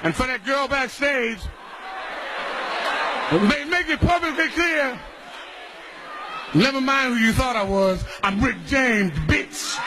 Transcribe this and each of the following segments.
And for that girl backstage, make it publicly clear, never mind who you thought I was, I'm Rick James, bitch.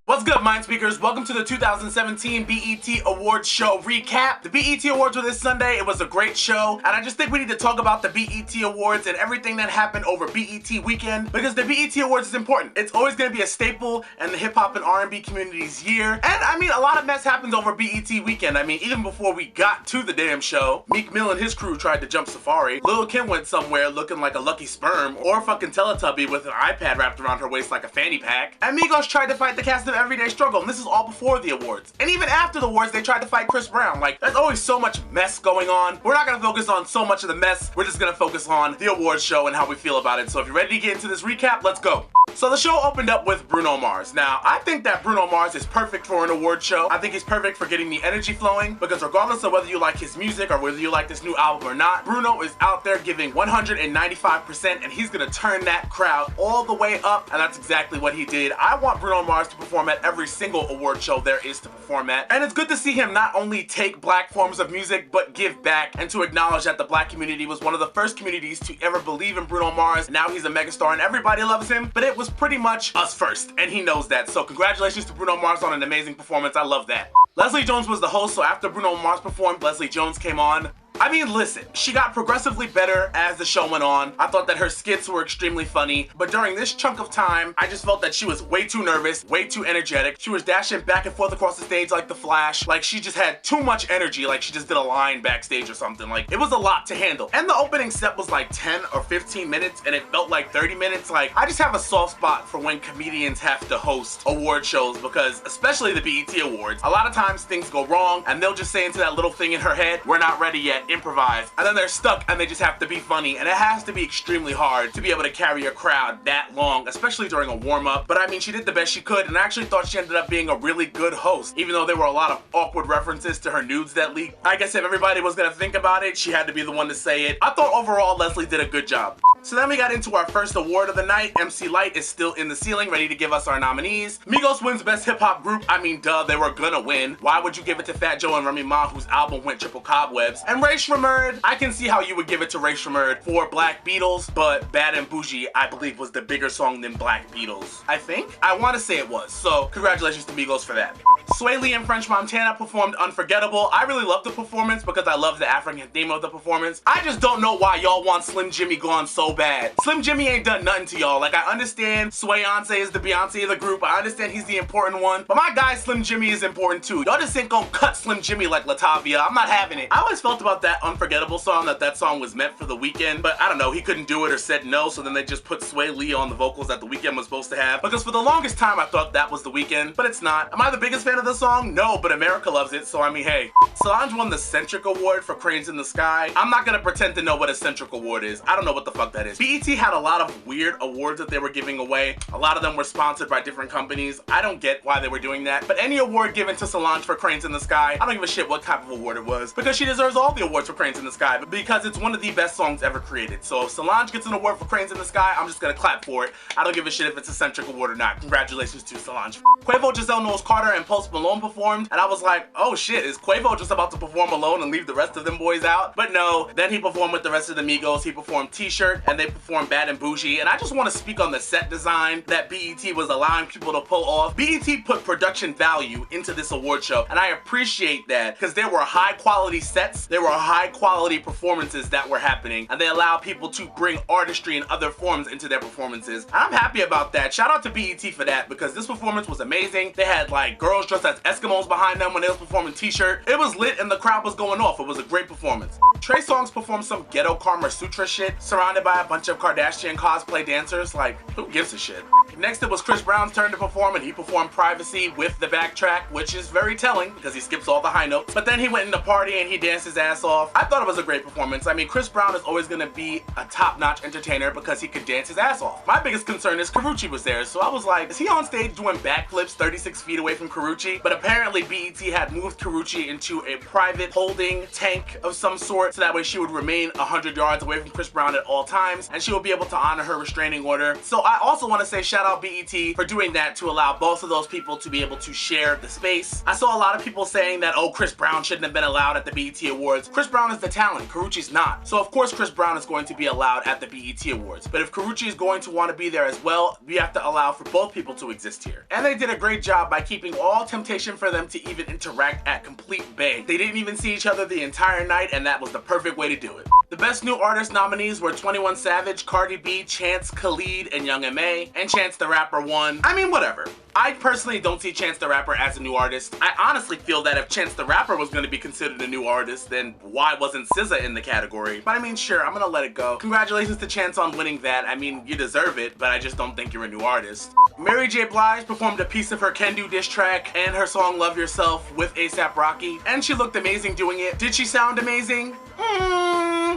What's good, Mind Speakers? Welcome to the 2017 BET Awards show recap. The BET Awards were this Sunday. It was a great show, and I just think we need to talk about the BET Awards and everything that happened over BET weekend, because the BET Awards is important. It's always going to be a staple in the hip-hop and R&B community's year, and I mean, a lot of mess happens over BET weekend. I mean, even before we got to the damn show, Meek Mill and his crew tried to jump Safari. Lil' Kim went somewhere looking like a lucky sperm, or fucking Teletubby with an iPad wrapped around her waist like a fanny pack. And Migos tried to fight the cast of Everyday Struggle, and this is all before the awards. And even after the awards, they tried to fight Chris Brown. Like, there's always so much mess going on. We're not gonna focus on so much of the mess. We're just gonna focus on the awards show and how we feel about it. So if you're ready to get into this recap, let's go. So the show opened up with Bruno Mars. Now, I think that Bruno Mars is perfect for an award show. I think he's perfect for getting the energy flowing, because regardless of whether you like his music or whether you like this new album or not, Bruno is out there giving 195%, and he's gonna turn that crowd all the way up, and that's exactly what he did. I want Bruno Mars to perform at every single award show there is to perform at, and it's good to see him not only take black forms of music, but give back, and to acknowledge that the black community was one of the first communities to ever believe in Bruno Mars. Now he's a megastar and everybody loves him, but it was pretty much us first, and he knows that. So congratulations to Bruno Mars on an amazing performance. I love that. Leslie Jones was the host, so after Bruno Mars performed, Leslie Jones came on. I mean, listen, she got progressively better as the show went on. I thought that her skits were extremely funny, but during this chunk of time, I just felt that she was way too nervous, way too energetic. She was dashing back and forth across the stage like the Flash. Like, she just had too much energy, like she just did a line backstage or something. Like, it was a lot to handle. And the opening set was like 10 or 15 minutes, and it felt like 30 minutes. Like, I just have a soft spot for when comedians have to host award shows, because especially the BET Awards, a lot of times things go wrong, and they'll just say into that little thing in her head, "We're not ready yet, improvise," and then they're stuck and they just have to be funny, and it has to be extremely hard to be able to carry a crowd that long, especially during a warm-up. But I mean, she did the best she could, and I actually thought she ended up being a really good host, even though there were a lot of awkward references to her nudes that leaked. I guess if everybody was gonna think about it, she had to be the one to say it. I thought overall Leslie did a good job. So then we got into our first award of the night. MC Lyte is still in the ceiling, ready to give us our nominees. Migos wins Best Hip Hop Group. I mean, duh, they were gonna win. Why would you give it to Fat Joe and Remy Ma, whose album went triple cobwebs? And Ray Shremmurd, I can see how you would give it to Ray Shremmurd for Black Beatles, but Bad and Bougie, I believe, was the bigger song than Black Beatles. I think? I want to say it was, so congratulations to Migos for that. Sway Lee and French Montana performed Unforgettable. I really loved the performance because I love the African theme of the performance. I just don't know why y'all want Slim Jimmy gone so bad. Slim Jimmy ain't done nothing to y'all. Like, I understand Swayonce is the Beyonce of the group. I understand he's the important one, but my guy Slim Jimmy is important too. Y'all just ain't gonna cut Slim Jimmy like Latavia. I'm not having it. I always felt about that Unforgettable song that song was meant for The Weeknd, but I don't know, he couldn't do it or said no, so then they just put Sway Lee on the vocals that The Weeknd was supposed to have, because for the longest time I thought that was The Weeknd, but it's not. Am I the biggest fan of the song? No, but America loves it, so I mean, hey. Solange won the Centric Award for Cranes in the Sky. I'm not gonna pretend to know what a Centric Award is. I don't know what the fuck that is. BET had a lot of weird awards that they were giving away. A lot of them were sponsored by different companies. I don't get why they were doing that, but any award given to Solange for Cranes in the Sky, I don't give a shit what type of award it was, because she deserves all the awards for Cranes in the Sky, because it's one of the best songs ever created. So if Solange gets an award for Cranes in the Sky, I'm just gonna clap for it. I don't give a shit if it's a Centric Award or not. Congratulations to Solange. Quavo, Giselle Knowles Carter, and Post Malone performed, and I was like, oh shit, is Quavo just about to perform alone and leave the rest of them boys out? But no, then he performed with the rest of the Migos. He performed T-Shirt, and they performed Bad and Bougie, and I just want to speak on the set design that BET was allowing people to pull off. BET put production value into this award show, and I appreciate that, because there were high quality sets, there were high quality performances that were happening, and they allow people to bring artistry and other forms into their performances. And I'm happy about that. Shout out to BET for that, because this performance was amazing. They had like girls dressed as Eskimos behind them when they was performing T-Shirt. It was lit and the crowd was going off. It was a great performance. Trey Songz performed some ghetto Karma Sutra shit, surrounded by a bunch of Kardashian cosplay dancers. Like, who gives a shit? Next it was Chris Brown's turn to perform, and he performed Privacy with the backtrack, which is very telling because he skips all the high notes. But then he went into party and he danced his ass off. I thought it was a great performance. I mean, Chris Brown is always gonna be a top-notch entertainer because he could dance his ass off. My biggest concern is Karrueche was there, so I was like, is he on stage doing backflips 36 feet away from Karrueche? But apparently BET had moved Karrueche into a private holding tank of some sort, court, so that way she would remain 100 yards away from Chris Brown at all times, and she will be able to honor her restraining order. So I also want to say shout out BET for doing that to allow both of those people to be able to share the space. I saw a lot of people saying that, oh, Chris Brown shouldn't have been allowed at the BET Awards. Chris Brown is the talent, Karrueche's not. So of course Chris Brown is going to be allowed at the BET Awards. But if Karrueche is going to want to be there as well, we have to allow for both people to exist here. And they did a great job by keeping all temptation for them to even interact at complete bay. They didn't even see each other the entire night, and that was the perfect way to do it. The Best New Artist nominees were 21 Savage, Cardi B, Chance, Khalid, and Young M.A. And Chance the Rapper won. I mean, whatever. I personally don't see Chance the Rapper as a new artist. I honestly feel that if Chance the Rapper was going to be considered a new artist, then why wasn't SZA in the category? But I mean, sure, I'm gonna let it go. Congratulations to Chance on winning that. I mean, you deserve it, but I just don't think you're a new artist. Mary J. Blige performed a piece of her Can Do diss track and her song Love Yourself with A$AP Rocky, and she looked amazing doing it. Did she sound amazing?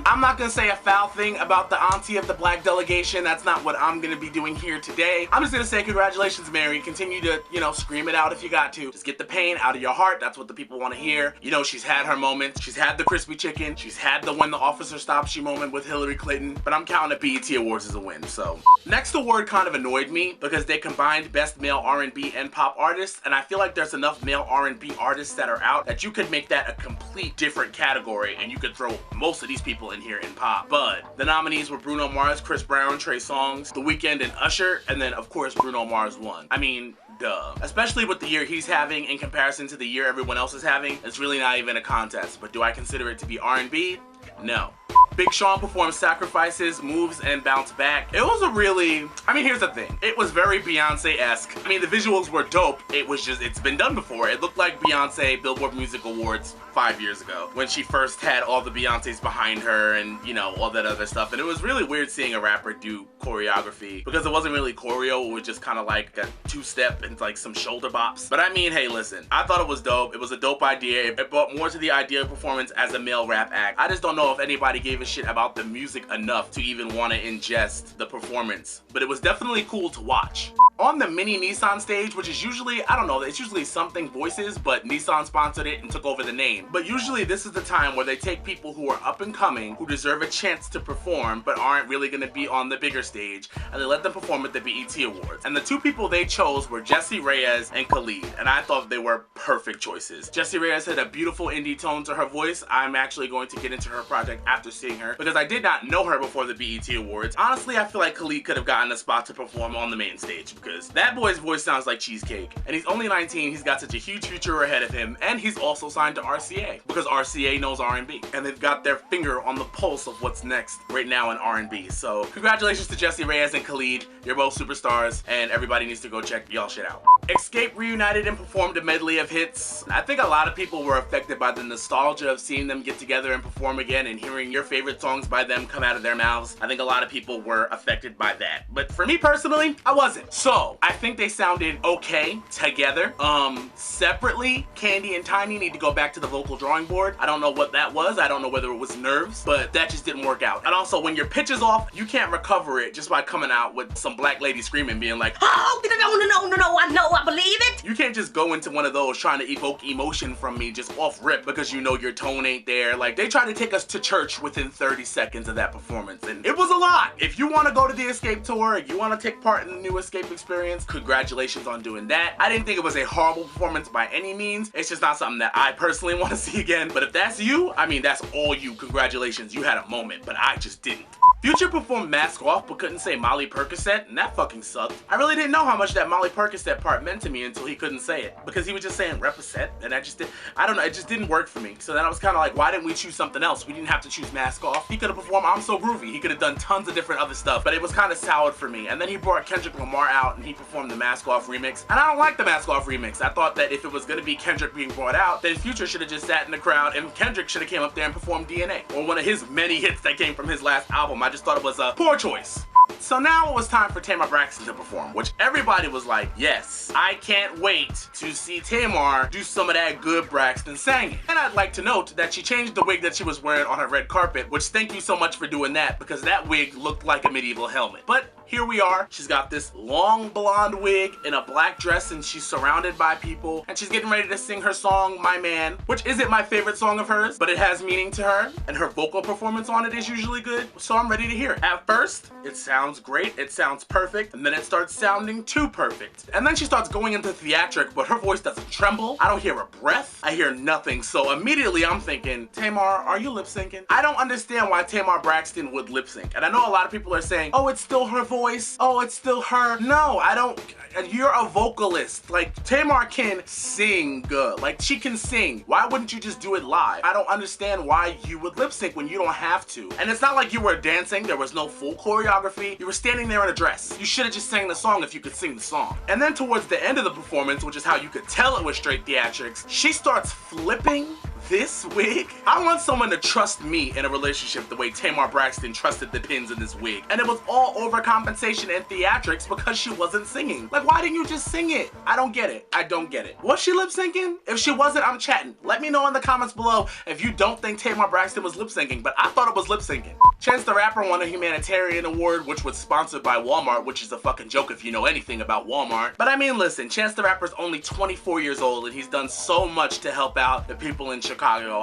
I'm not gonna say a foul thing about the auntie of the black delegation. That's not what I'm gonna be doing here today. I'm just gonna say congratulations, Mary. Continue to, you know, scream it out if you got to. Just get the pain out of your heart. That's what the people want to hear. You know, she's had her moments. She's had the crispy chicken. She's had the when the officer stops you moment with Hillary Clinton. But I'm counting the BET Awards as a win, so. Next award kind of annoyed me because they combined Best Male R&B and Pop Artist, and I feel like there's enough male R&B artists that are out that you could make that a complete different category, and you could throw most of these people in here in pop. But the nominees were Bruno Mars, Chris Brown, Trey Songz, The Weeknd, and Usher, and then of course Bruno Mars won. I mean, duh. Especially with the year he's having in comparison to the year everyone else is having, it's really not even a contest. But do I consider it to be R&B? No. Big Sean performed Sacrifices, Moves, and Bounce Back. It was a really, I mean, here's the thing. It was very Beyonce-esque. I mean, the visuals were dope. It was just, it's been done before. It looked like Beyonce Billboard Music Awards 5 years ago when she first had all the Beyoncés behind her and, you know, all that other stuff. And it was really weird seeing a rapper do choreography because it wasn't really choreo. It was just kind of like a two-step and like some shoulder bops. But I mean, hey, listen, I thought it was dope. It was a dope idea. It brought more to the idea of performance as a male rap act. I just don't know if anybody gave a shit about the music enough to even want to ingest the performance, but it was definitely cool to watch. On the mini Nissan stage, which is usually, I don't know, it's usually Something Voices, but Nissan sponsored it and took over the name. But usually this is the time where they take people who are up and coming, who deserve a chance to perform, but aren't really going to be on the bigger stage, and they let them perform at the BET Awards. And the two people they chose were Jessie Reyez and Khalid, and I thought they were perfect choices. Jessie Reyez had a beautiful indie tone to her voice. I'm actually going to get into her project after seeing her, because I did not know her before the BET Awards. Honestly, I feel like Khalid could have gotten a spot to perform on the main stage, because that boy's voice sounds like cheesecake. And he's only 19, he's got such a huge future ahead of him, and he's also signed to RCA, because RCA knows R&B, and they've got their finger on the pulse of what's next right now in R&B. So congratulations to Jessie Reyez and Khalid. You're both superstars, and everybody needs to go check y'all shit out. Escape reunited and performed a medley of hits. I think a lot of people were affected by the nostalgia of seeing them get together and perform again and hearing your favorite songs by them come out of their mouths. I think a lot of people were affected by that. But for me personally, I wasn't. So I think they sounded okay together. Separately, Candy and Tiny need to go back to the vocal drawing board. I don't know what that was. I don't know whether it was nerves, but that just didn't work out. And also, when your pitch is off, you can't recover it just by coming out with some black lady screaming, being like, oh, no, I know, I believe it. You can't just go into one of those trying to evoke emotion from me just off rip because you know your tone ain't there. Like, they tried to take us to church within 30 seconds of that performance, and it was a lot. If you want to go to the Escape tour, you want to take part in the new Escape experience, congratulations on doing that. I didn't think it was a horrible performance by any means. It's just not something that I personally want to see again. But if that's you, I mean, that's all you. Congratulations, you had a moment, but I just didn't. Future performed Mask Off but couldn't say Molly Percocet, and that fucking sucked. I really didn't know how much that Molly Percocet part meant to me until he couldn't say it, because he was just saying Represent, and I don't know, it just didn't work for me. So then I was kind of like, why didn't we choose something else? We didn't have to choose Mask Off. He could have performed I'm So Groovy. He could have done tons of different other stuff, but it was kind of soured for me. And then he brought Kendrick Lamar out and he performed the Mask Off remix, and I don't like the Mask Off remix. I thought that if it was gonna be Kendrick being brought out, then Future should have just sat in the crowd and Kendrick should have came up there and performed DNA, or one of his many hits that came from his last album. I just thought it was a poor choice. So now it was time for Tamar Braxton to perform, which everybody was like, yes, I can't wait to see Tamar do some of that good Braxton singing. And I'd like to note that she changed the wig that she was wearing on her red carpet, which thank you so much for doing that, because that wig looked like a medieval helmet. But here we are. She's got this long blonde wig in a black dress and she's surrounded by people and she's getting ready to sing her song, My Man, which isn't my favorite song of hers, but it has meaning to her and her vocal performance on it is usually good, so I'm ready to hear it. At first, it sounds great, it sounds perfect, and then it starts sounding too perfect. And then she starts going into theatric, but her voice doesn't tremble. I don't hear a breath. I hear nothing. So immediately I'm thinking, Tamar, are you lip syncing? I don't understand why Tamar Braxton would lip sync. And I know a lot of people are saying, oh, it's still her voice. Oh, it's still her. No, I don't. You're a vocalist. Like, Tamar can sing good. Like, she can sing. Why wouldn't you just do it live? I don't understand why you would lip sync when you don't have to. And it's not like you were dancing. There was no full choreography. You were standing there in a dress. You should have just sang the song if you could sing the song. And then towards the end of the performance, which is how you could tell it was straight theatrics, she starts flipping this wig. I want someone to trust me in a relationship the way Tamar Braxton trusted the pins in this wig. And it was all overcompensation and theatrics because she wasn't singing. Like, why didn't you just sing it? I don't get it. I don't get it. Was she lip syncing? If she wasn't, I'm chatting. Let me know in the comments below if you don't think Tamar Braxton was lip syncing, but I thought it was lip syncing. Chance the Rapper won a humanitarian award, which was sponsored by Walmart, which is a fucking joke if you know anything about Walmart. But I mean, listen, Chance the Rapper's only 24 years old and he's done so much to help out the people in Chicago.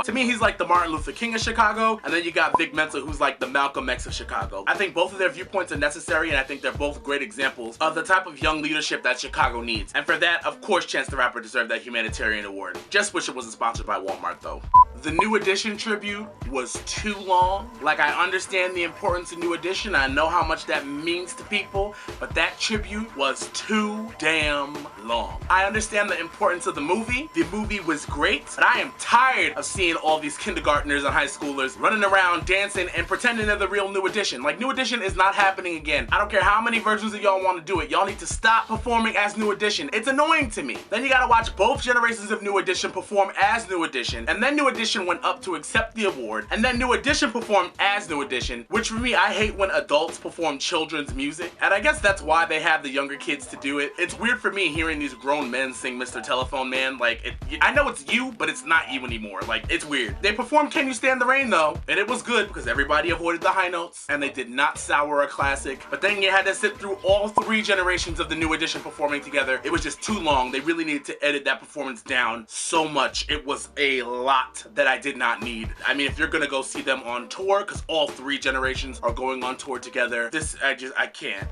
To me, he's like the Martin Luther King of Chicago, and then you got Vic Mensa, who's like the Malcolm X of Chicago. I think both of their viewpoints are necessary, and I think they're both great examples of the type of young leadership that Chicago needs. And for that, of course, Chance the Rapper deserved that humanitarian award. Just wish it wasn't sponsored by Walmart, though. The New Edition tribute was too long. Like, I understand the importance of New Edition. I know how much that means to people, but that tribute was too damn long. I understand the importance of the movie. The movie was great, but I am tired of seeing all these kindergartners and high schoolers running around dancing and pretending they're the real New Edition. Like, New Edition is not happening again. I don't care how many versions of y'all want to do it. Y'all need to stop performing as New Edition. It's annoying to me. Then you gotta watch both generations of New Edition perform as New Edition, and then New Edition went up to accept the award, and then New Edition performed as New Edition, which for me, I hate when adults perform children's music, and I guess that's why they have the younger kids to do it. It's weird for me hearing these grown men sing Mr. Telephone Man. Like, I know it's you, but it's not you anymore. Like, it's weird. They performed Can You Stand the Rain, though, and it was good because everybody avoided the high notes, and they did not sour a classic, but then you had to sit through all three generations of the New Edition performing together. It was just too long. They really needed to edit that performance down so much. It was a lot that I did not need. I mean, if you're gonna go see them on tour, because all three generations are going on tour together, I can't.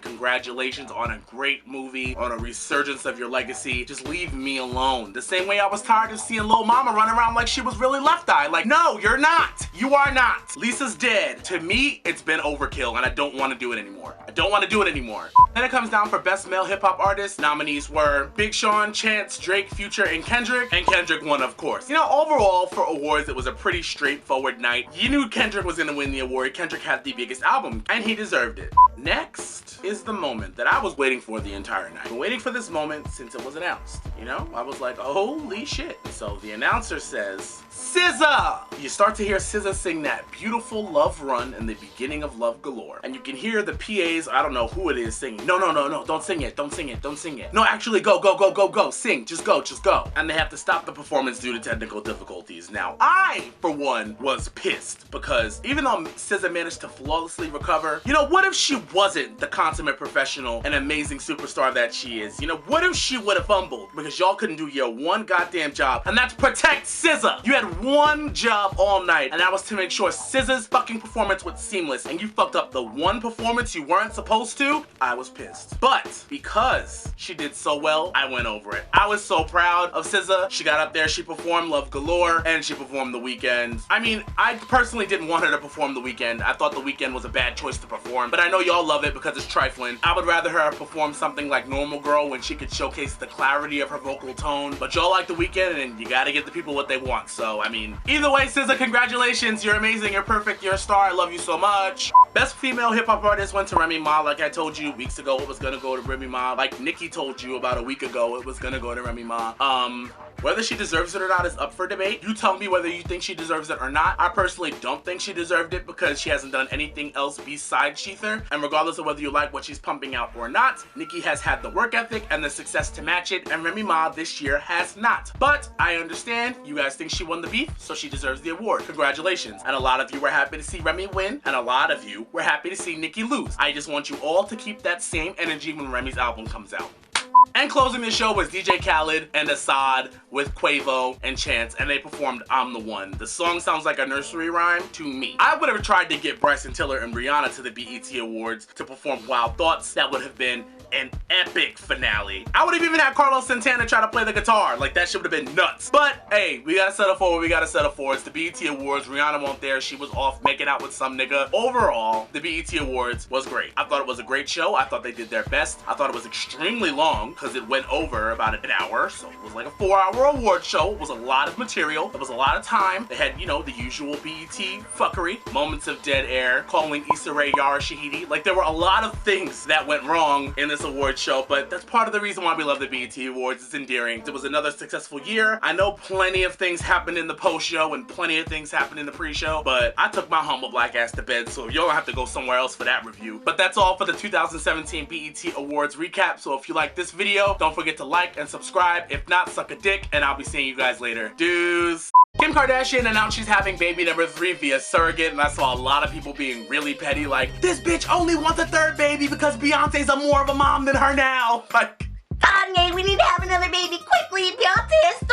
Congratulations on a great movie, on a resurgence of your legacy. Just leave me alone. The same way I was tired of seeing Lil Mama run around like she was really Left Eye. Like, no, you're not. You are not. Lisa's dead. To me, it's been overkill, and I don't want to do it anymore. I don't want to do it anymore. Then it comes down for Best Male Hip Hop Artist. Nominees were Big Sean, Chance, Drake, Future, and Kendrick won, of course. You know, overall for awards, it was a pretty straightforward night. You knew Kendrick was gonna win the award. Kendrick had the biggest album, and he deserved it. Next is the moment that I was waiting for the entire night. I've been waiting for this moment since it was announced. You know, I was like, holy shit. So the announcer says, SZA! You start to hear SZA sing that beautiful Love Run in the beginning of Love Galore. And you can hear the PAs, I don't know who it is, singing, no, don't sing it, don't sing it, don't sing it. No, actually, go, sing, just go. And they have to stop the performance due to technical difficulties. Now, I, for one, was pissed because even though SZA managed to flawlessly recover, you know, what if she wasn't the consummate professional and amazing superstar that she is? You know, what if she would have fumbled because y'all couldn't do your one goddamn job, and that's protect SZA. You had one job all night, and that was to make sure SZA's fucking performance was seamless, and you fucked up the one performance you weren't supposed to. I was pissed. But because she did so well, I went over it. I was so proud of SZA. She got up there, she performed Love Galore, and she performed The Weeknd. I mean, I personally didn't want her to perform The Weeknd. I thought The Weeknd was a bad choice to perform, but I know y'all love it because it's trifling. I would rather her perform something like Normal Girl when she could showcase the clarity of her vocal tone, but y'all like The Weeknd, and you gotta give the people what they want. So, I mean, either way, SZA, congratulations. You're amazing. You're perfect. You're a star. I love you so much. Best female hip-hop artist went to Remy Ma. Like I told you weeks ago, it was gonna go to Remy Ma. Like Nikki told you about a week ago, it was gonna go to Remy Ma. Whether she deserves it or not is up for debate. You tell me whether you think she deserves it or not. I personally don't think she deserved it because she hasn't done anything else besides Sheether. And regardless of whether you like what she's pumping out or not, Nikki has had the work ethic and the success to match it, and Remy Ma this year has not. But I understand you guys think she won the beef, so she deserves the award. Congratulations. And a lot of you were happy to see Remy win, and a lot of you were happy to see Nikki lose. I just want you all to keep that same energy when Remy's album comes out. And closing the show was DJ Khaled and Assad with Quavo and Chance, and they performed I'm the One. The song sounds like a nursery rhyme to me. I would have tried to get Bryson Tiller and Rihanna to the BET Awards to perform Wild Thoughts. That would have been an epic finale. I would have even had Carlos Santana try to play the guitar. Like, that shit would have been nuts. But hey, we gotta settle for what we gotta settle for. It's the BET Awards. Rihanna won't there. She was off making out with some nigga. Overall, the BET Awards was great. I thought it was a great show. I thought they did their best. I thought it was extremely long because it went over about an hour. So it was like a 4-hour award show. It was a lot of material. It was a lot of time. They had, you know, the usual BET fuckery. Moments of dead air. Calling Issa Rae Yara Shahidi. Like, there were a lot of things that went wrong in this award show, but that's part of the reason why we love the BET Awards. It's endearing. It was another successful year. I know plenty of things happened in the post-show and plenty of things happened in the pre-show, but I took my humble black ass to bed, so you don't have to go somewhere else for that review. But that's all for the 2017 BET Awards recap, so if you like this video, don't forget to like and subscribe. If not, suck a dick, and I'll be seeing you guys later. Deuce. Kim Kardashian announced she's having baby number 3 via surrogate, and I saw a lot of people being really petty, like, this bitch only wants a 3rd baby because Beyonce's more of a mom than her now. Like, Kanye, we need to have another baby quickly. Beyonce is